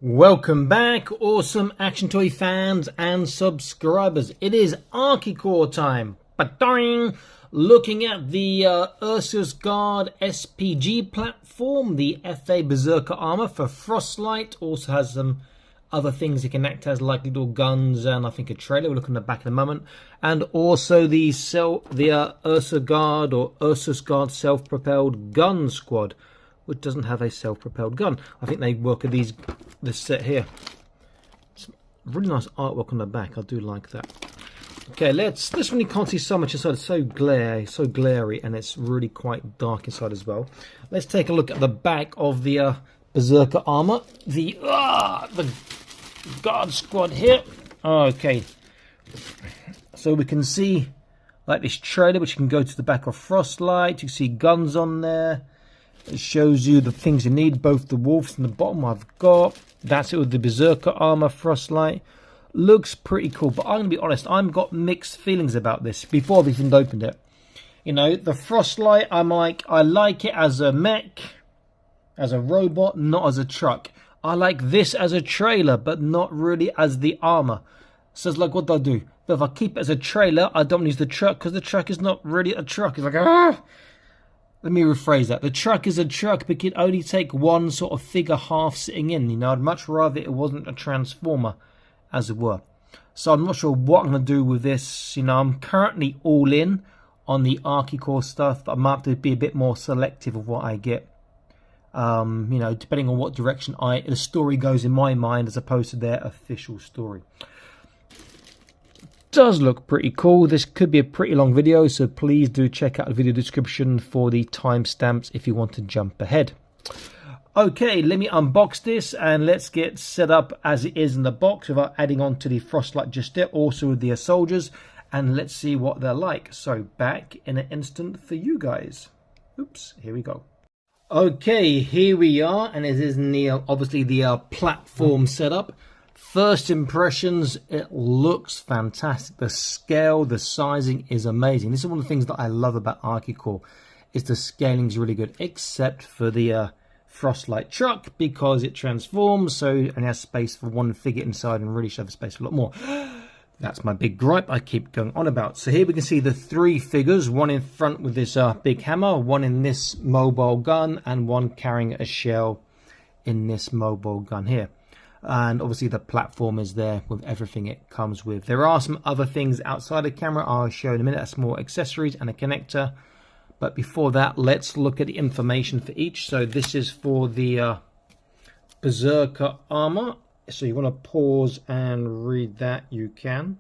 Welcome back, awesome action toy fans and subscribers. It is Archecore time. Ba-doing! Looking at the Ursus Guard SPG platform, the FA Berserker Armor for Frostlight. Also has some other things it can act as, like little guns and I think a trailer. We'll look in the back in a moment. And also the Ursus Guard or Ursus Guard Self-Propelled Gun Squad, which doesn't have a self-propelled gun. I think they work at this set here. Some really nice artwork on the back. I do like that. Okay, this one you can't see so much inside. It's so glary, and it's really quite dark inside as well. Let's take a look at the back of the Berserker armor. The Guard Squad here. Okay, so we can see like this trailer, which can go to the back of Frostlight. You can see guns on there. It shows you the things you need, both the wolves and the bottom I've got. That's it with the Berserker armor, Frostlight. Looks pretty cool, but I'm going to be honest, I've got mixed feelings about this before I've even opened it. You know, the Frostlight, I like it as a mech, as a robot, not as a truck. I like this as a trailer, but not really as the armor. So it's like, what do I do? But if I keep it as a trailer, I don't use the truck, because the truck is not really a truck. It's like, ah! Let me rephrase that. The truck is a truck, but it can only take one sort of figure half sitting in. You know, I'd much rather it wasn't a transformer, as it were. So I'm not sure what I'm going to do with this. You know, I'm currently all in on the Archecore stuff, but I might have to be a bit more selective of what I get. You know, depending on what direction the story goes in my mind, as opposed to their official story. Does look pretty cool. This could be a pretty long video, so please do check out the video description for the timestamps if you want to jump ahead. Okay, let me unbox this and let's get set up as it is in the box without adding on to the Frostlight just yet, also with the soldiers, and let's see what they're like. So back in an instant for you guys. Oops, here we go. Okay, here we are, and it is in the obviously the platform setup. First impressions, it looks fantastic. The scale, the sizing is amazing. This is one of the things that I love about Archecore, is the scaling is really good, except for the Frostlight truck, because it transforms, so and has space for one figure inside, and really should have space for a lot more. That's my big gripe I keep going on about. So here we can see the three figures, one in front with this big hammer, one in this mobile gun, and one carrying a shell in this mobile gun here. And obviously the platform is there with everything it comes with. There are some other things outside the camera I'll show in a minute. That's more accessories and a connector. But before that, let's look at the information for each. So this is for the Berserker armor. So you want to pause and read that, you can.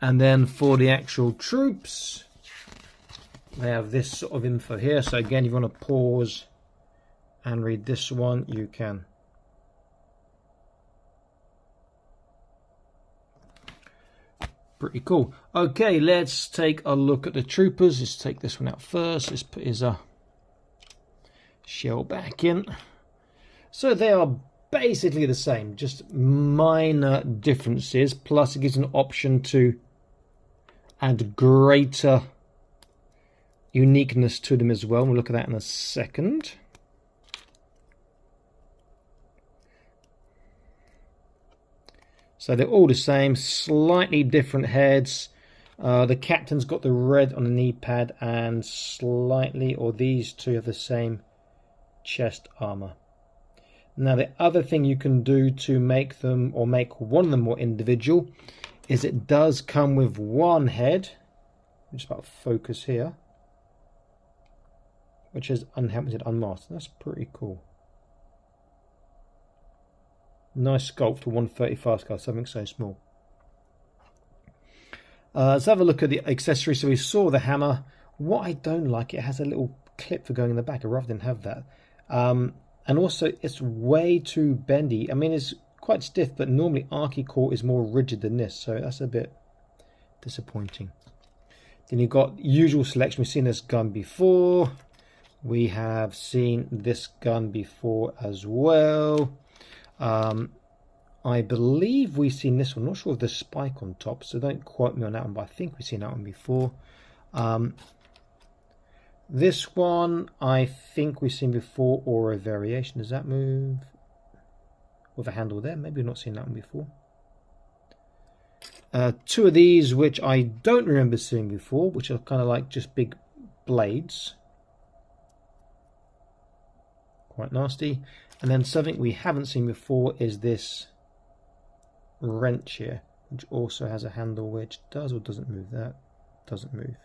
And then for the actual troops, they have this sort of info here. So again, if you want to pause and read this one, you can. Pretty cool. Okay, let's take a look at the troopers. Let's take this one out first. Let's put his shell back in. So they are basically the same, just minor differences. Plus it gives an option to add greater uniqueness to them as well. We'll look at that in a second. So they're all the same, slightly different heads. The captain's got the red on the knee pad, and slightly, or these two have the same chest armor. Now the other thing you can do to make them, or make one of them more individual, is it does come with one head, just about focus here, which is unmasked. That's pretty cool. Nice sculpt for 135 scale, something so small. Let's have a look at the accessories. So we saw the hammer. What I don't like, it has a little clip for going in the back. I rather didn't have that. And also, it's way too bendy. I mean, it's quite stiff, but normally Archecore is more rigid than this, so that's a bit disappointing. Then you've got usual selection. We've seen this gun before. We have seen this gun before as well. I believe we've seen this one. I'm not sure of the spike on top, so don't quote me on that one, but I think we've seen that one before. This one I think we've seen before, or a variation. Does that move with a handle there? Maybe we've not seen that one before. Two of these which I don't remember seeing before, which are kind of like just big blades. Quite nasty. And then something we haven't seen before is this wrench here, which also has a handle which does or doesn't move. That doesn't move.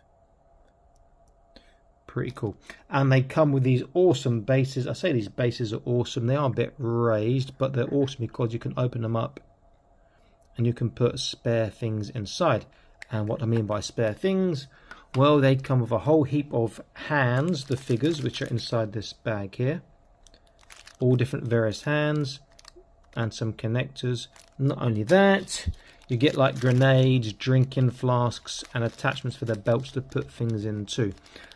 Pretty cool. And they come with these awesome bases. I say these bases are awesome. They are a bit raised, but they're awesome because you can open them up and you can put spare things inside. And what I mean by spare things, well, they come with a whole heap of hands, the figures, which are inside this bag here. All different various hands and some connectors. Not only that, you get like grenades, drinking flasks, and attachments for their belts to put things in too.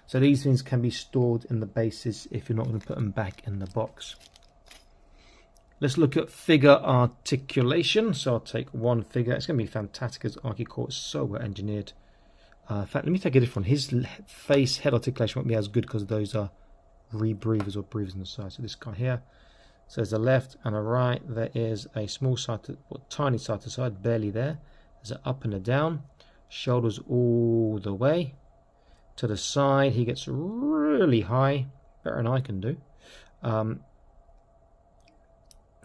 So these things can be stored in the bases if you're not going to put them back in the box. Let's look at figure articulation. So I'll take one figure. It's going to be fantastic as Archecore is so well engineered. In fact, let me take a different one. His face head articulation won't be as good because those are rebreathers or breathers on the side. So this guy here. So there's a left and a right. There is a small side to, or tiny side to side, barely there. There's an up and a down. Shoulders all the way to the side. He gets really high, better than I can do.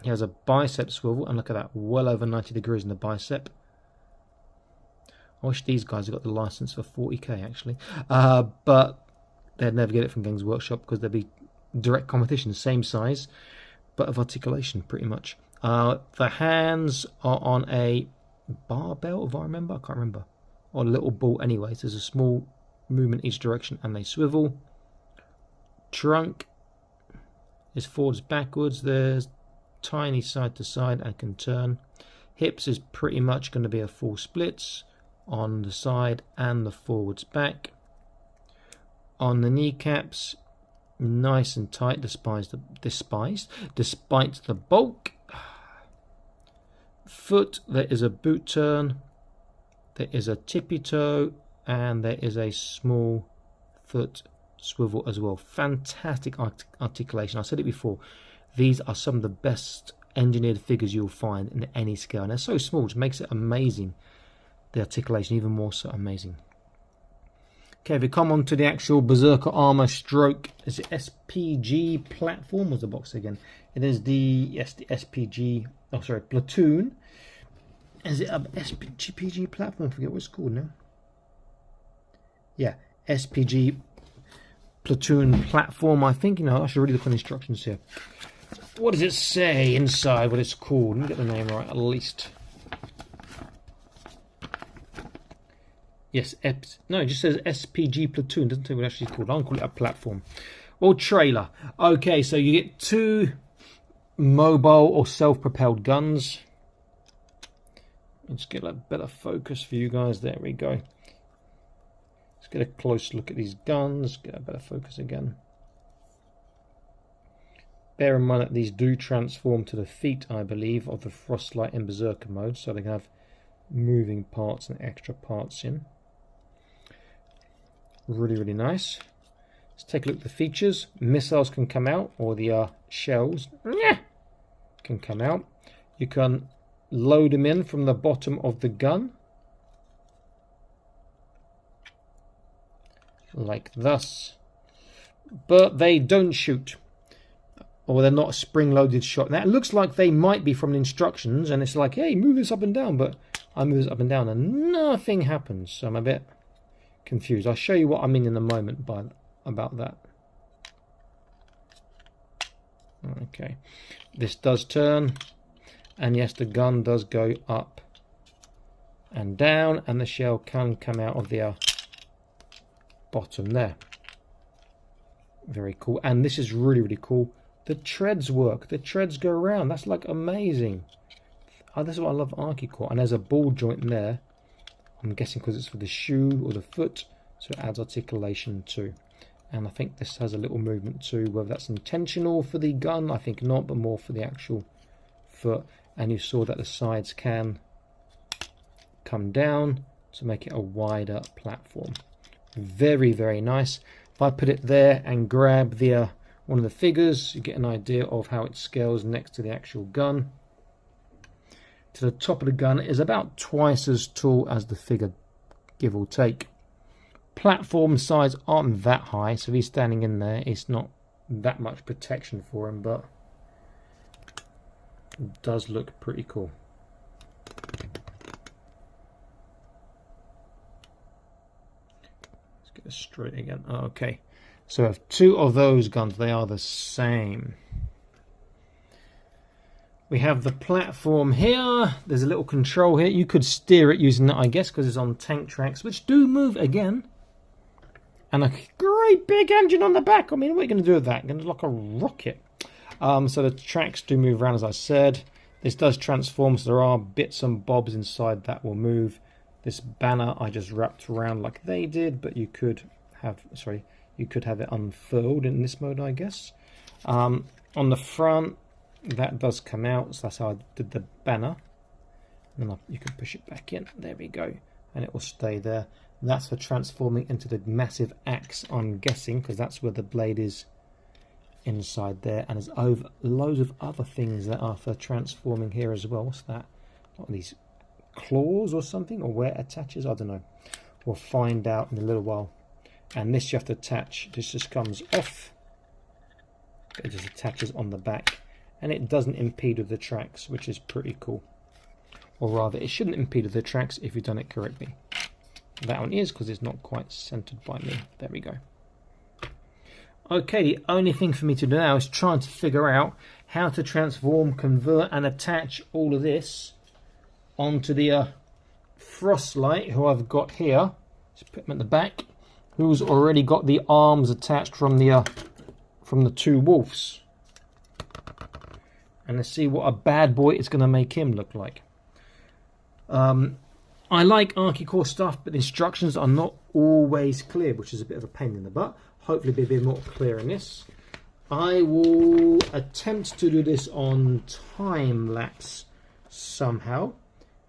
He has a bicep swivel, and look at that, well over 90 degrees in the bicep. I wish these guys had got the license for 40k actually, but they'd never get it from Games Workshop because they'd be direct competition, same size, but of articulation pretty much. The hands are on a barbell, if I remember, I can't remember, or a little ball anyway. So there's a small movement each direction and they swivel. Trunk is forwards, backwards. There's tiny side to side and can turn. Hips is pretty much going to be a full splits on the side and the forwards back. On the kneecaps, nice and tight despite the bulk. Foot, there is a boot turn, there is a tippy toe, and there is a small foot swivel as well. Fantastic articulation. I said it before, these are some of the best engineered figures you'll find in any scale, and they're so small, which makes it amazing. The articulation even more so amazing. Okay, if we come on to the actual Berserker Armor stroke, is it SPG platform? Was the box again? It is the, yes, the SPG, oh sorry, platoon. Is it a SPG platform? I forget what it's called now. Yeah, SPG platoon platform. I think, you know, I should really look on the instructions here. What does it say inside, what it's called? Let me get the name right at least. Yes, no, it just says SPG platoon. Doesn't tell you what it's actually called. I'll call it a platform or trailer. Okay, so you get two mobile or self-propelled guns. Let's get a better focus for you guys. There we go. Let's get a close look at these guns. Get a better focus again. Bear in mind that these do transform to the feet, I believe, of the Frostlight in Berserker mode, so they can have moving parts and extra parts in. Really, really nice. Let's take a look at the features. Missiles can come out, or the shells can come out. You can load them in from the bottom of the gun, like thus, but they don't shoot, or they're not a spring-loaded shot. Now it looks like they might be from the instructions, and it's like, hey, move this up and down, but I move this up and down and nothing happens, so I'm a bit confused. I'll show you what I mean in a moment about that. Okay, this does turn, and yes, the gun does go up and down, and the shell can come out of the bottom there. Very cool. And this is really, really cool. The treads work. The treads go around. That's like amazing. Oh, this is what I love Archecore. And there's a ball joint there. I'm guessing because it's for the shoe or the foot, so it adds articulation too. And I think this has a little movement too, whether that's intentional for the gun, I think not, but more for the actual foot. And you saw that the sides can come down to make it a wider platform. Very, very nice. If I put it there and grab the one of the figures, you get an idea of how it scales next to the actual gun. To the top of the gun is about twice as tall as the figure, give or take. Platform sides aren't that high, so if he's standing in there, it's not that much protection for him, but it does look pretty cool. Let's get it straight again. Okay, so I have two of those guns. They are the same. We have the platform here. There's a little control here. You could steer it using that, I guess, because it's on tank tracks, which do move again. And a great big engine on the back. I mean, what are you going to do with that? Going to look like a rocket. So the tracks do move around, as I said. This does transform, so there are bits and bobs inside that will move. This banner I just wrapped around like they did, but you could have, you could have it unfurled in this mode, I guess. On the front, that does come out, so that's how I did the banner. And then you can push it back in. There we go, and it will stay there. That's for transforming into the massive axe, I'm guessing, because that's where the blade is inside there. And there's loads of other things that are for transforming here as well. What's that? What are these, claws or something? Or where it attaches? I don't know. We'll find out in a little while. And this you have to attach. This just comes off. It just attaches on the back. And it doesn't impede with the tracks, which is pretty cool. Or rather, it shouldn't impede with the tracks if you've done it correctly. That one is, because it's not quite centered by me. There we go. Okay, the only thing for me to do now is trying to figure out how to transform, convert and attach all of this onto the Frostlight, who I've got here. Just put him at the back, who's already got the arms attached from the two wolves. And let's see what a bad boy it's going to make him look like. I like Archecore stuff, but the instructions are not always clear, which is a bit of a pain in the butt. Hopefully be a bit more clear in this. I will attempt to do this on time-lapse somehow,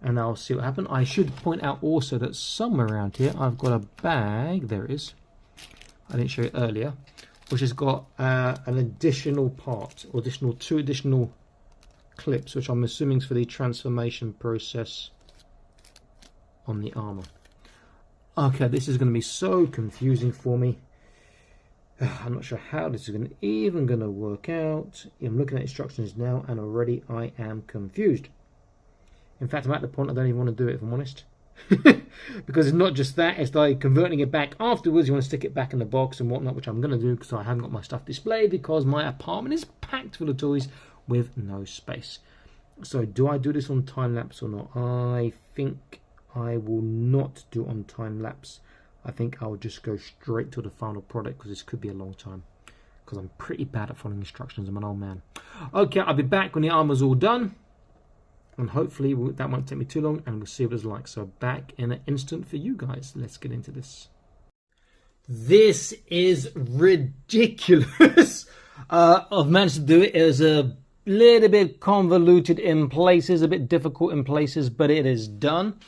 and I'll see what happens. I should point out also that somewhere around here I've got a bag, there it is, I didn't show it earlier, which has got an additional part, or two additional clips, which I'm assuming is for the transformation process on the armor. Okay, this is going to be so confusing for me. I'm not sure how this is even going to work out. I'm looking at instructions now and already I am confused. In fact, I'm at the point I don't even want to do it, if I'm honest. Because it's not just that, it's like converting it back afterwards. You want to stick it back in the box and whatnot, which I'm going to do because I haven't got my stuff displayed because my apartment is packed full of toys with no space. So do I do this on time lapse or not? I think I will not do it on time lapse. I think I'll just go straight to the final product because this could be a long time, because I'm pretty bad at following instructions. I'm an old man. Okay, I'll be back when the armor's all done, and hopefully that won't take me too long, and we'll see what it's like. So back in an instant for you guys. Let's get into this. This is ridiculous. I've managed to do it. It was a little bit convoluted in places, a bit difficult in places, but it is done.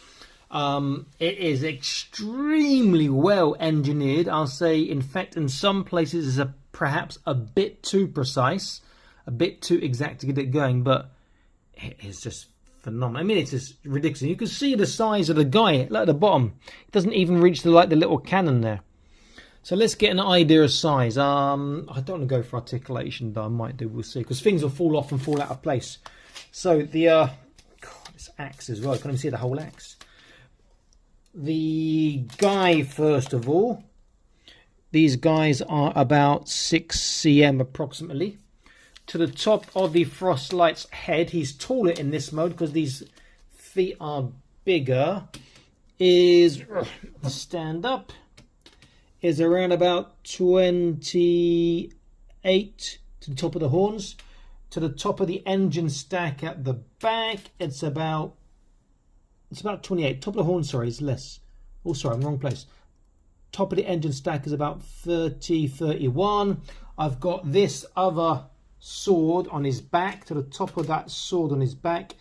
It is extremely well engineered. I'll say, in fact, in some places it's perhaps a bit too precise, a bit too exact to get it going, but it is just phenomenal. I mean, it's just ridiculous. You can see the size of the guy. Look at the bottom. It doesn't even reach the little cannon there. So let's get an idea of size. I don't want to go for articulation, though I might do. We'll see, because things will fall off and fall out of place. So the this axe as well. You can't even see the whole axe. The guy, first of all, these guys are about 6 cm approximately. To the top of the Frostlight's head, he's taller in this mode because these feet are bigger, is, stand up, is around about 28 to the top of the horns. To the top of the engine stack at the back, it's about 28. Top of the horn, sorry, is less. Oh, sorry, I'm wrong place. Top of the engine stack is about 30, 31. I've got this other sword on his back. To the top of that sword on his back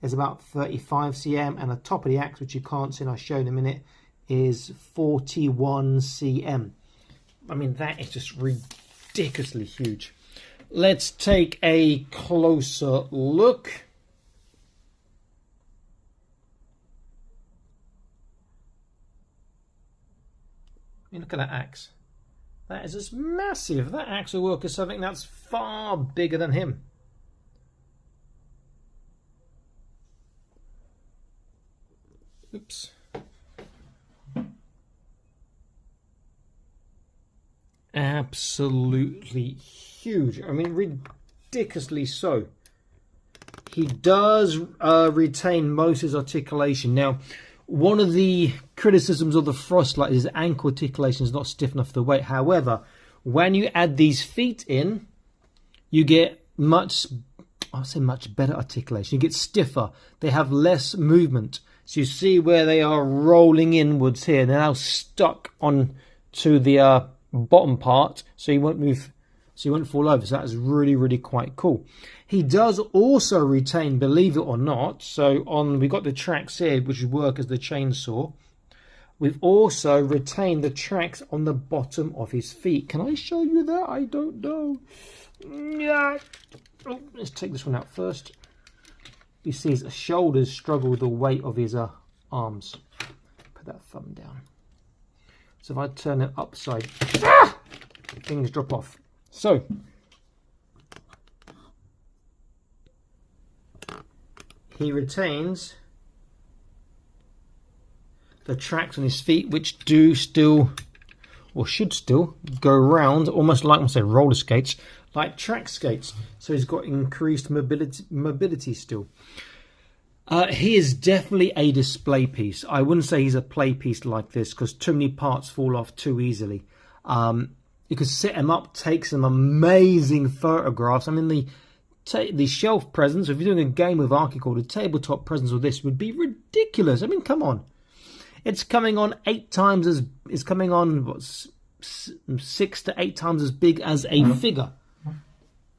is about 35 cm. And the top of the axe, which you can't see and I'll show in a minute, is 41 cm. I mean, that is just ridiculously huge. Let's take a closer look. I mean, look at that axe. That is just massive. That axe will work as something that's far bigger than him. Oops. Absolutely huge. I mean, ridiculously so. He does retain most of his articulation. Now, one of the criticisms of the Frostlight is ankle articulation is not stiff enough for the weight. However, when you add these feet in, you get much better articulation. You get stiffer. They have less movement. So you see where they are rolling inwards here. They're now stuck on to the bottom part, so you won't move, so you won't fall over. So that is really, really quite cool. He does also retain, believe it or not, so we've got the tracks here which work as the chainsaw. We've also retained the tracks on the bottom of his feet. Can I show you that? I don't know. Yeah. Oh, let's take this one out first. You see his shoulders struggle with the weight of his arms. Put that thumb down. So if I turn it upside, things drop off. So he retains the tracks on his feet, which do still, or should still, go round almost like, I say, roller skates, like track skates. So he's got increased mobility still. He is definitely a display piece. I wouldn't say he's a play piece like this, because too many parts fall off too easily. You could set him up, take some amazing photographs. I mean, the shelf presence, if you're doing a game with Archecore, the tabletop presence of this would be ridiculous. I mean, come on. It's coming on 8 times as, it's coming on, what, 6 to 8 times as big as a figure.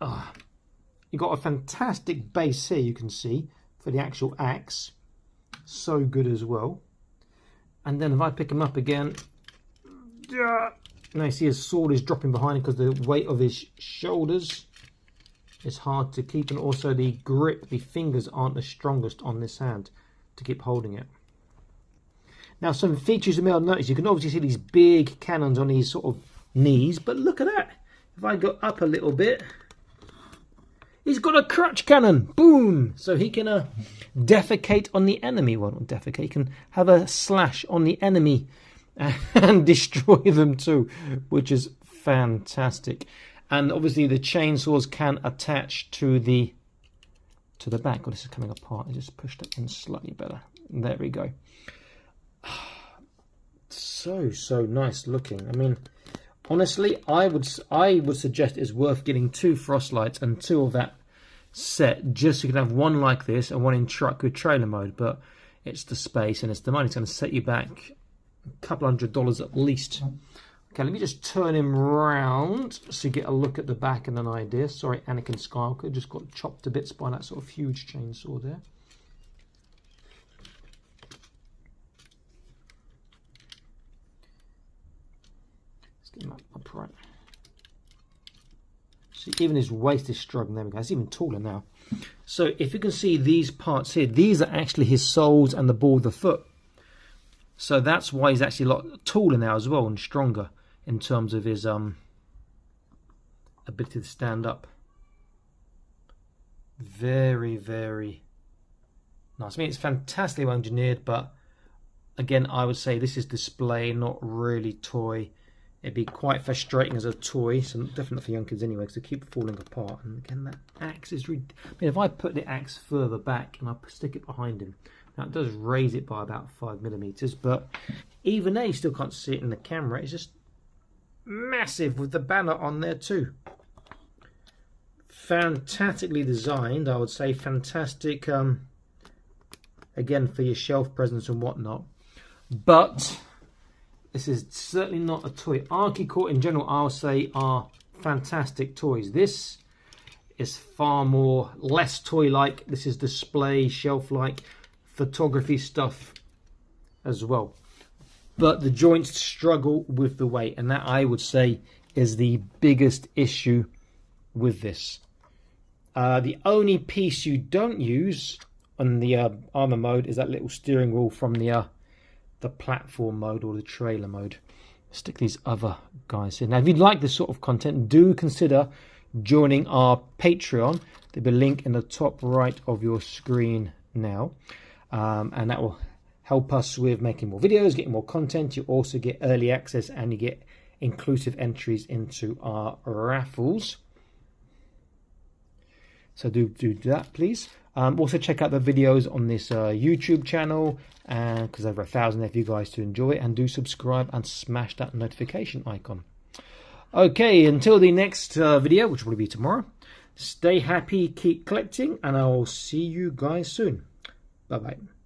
You've got a fantastic base here, you can see, for the actual axe. So good as well. And then if I pick him up again, now you see his sword is dropping behind him because the weight of his shoulders is hard to keep, and also the grip, the fingers aren't the strongest on this hand to keep holding it. Now, some features you may have noticed, you can obviously see these big cannons on his sort of knees, but look at that. If I go up a little bit, he's got a crutch cannon. Boom! So he can defecate on the enemy. Well, not defecate, he can have a slash on the enemy and destroy them too, which is fantastic. And obviously the chainsaws can attach to the back. Oh, this is coming apart. I just pushed it in slightly better. There we go. So nice looking. I mean, honestly, I would suggest it's worth getting 2 Frostlights and 2 of that set, just so you can have one like this and one in truck with trailer mode. But it's the space and it's the money. It's going to set you back a couple $100 at least. Okay, let me just turn him round so you get a look at the back and an idea. Sorry, Anakin Skywalker just got chopped to bits by that sort of huge chainsaw there. Let's get him up upright. See, even his waist is struggling. There we go. It's even taller now. So if you can see these parts here, these are actually his soles and the ball of the foot. So that's why he's actually a lot taller now as well and stronger in terms of his ability to stand up. Very, very nice. I mean, it's fantastically well engineered, but again, I would say this is display, not really toy. It'd be quite frustrating as a toy, so definitely for young kids anyway, because they keep falling apart. And again, that axe is... I mean, if I put the axe further back and I stick it behind him, now it does raise it by about 5mm, but even there, you still can't see it in the camera. It's just massive with the banner on there too. Fantastically designed, I would say. Fantastic, again, for your shelf presence and whatnot. But this is certainly not a toy. Archecore in general, I'll say, are fantastic toys. This is far more, less toy-like. This is display, shelf-like, photography stuff as well. but the joints struggle with the weight, and that, I would say, is the biggest issue with this. The only piece you don't use on the armor mode is that little steering wheel from the platform mode or the trailer mode. Stick these other guys in. Now, if you'd like this sort of content, do consider joining our Patreon. There'll be a link in the top right of your screen now, and that will help us with making more videos, getting more content. You also get early access, and you get inclusive entries into our raffles. So do that, please. Also check out the videos on this YouTube channel, and because over 1,000 of you guys to enjoy it, and do subscribe and smash that notification icon. Okay, until the next video, which will be tomorrow, stay happy, keep collecting, and I'll see you guys soon. Bye bye.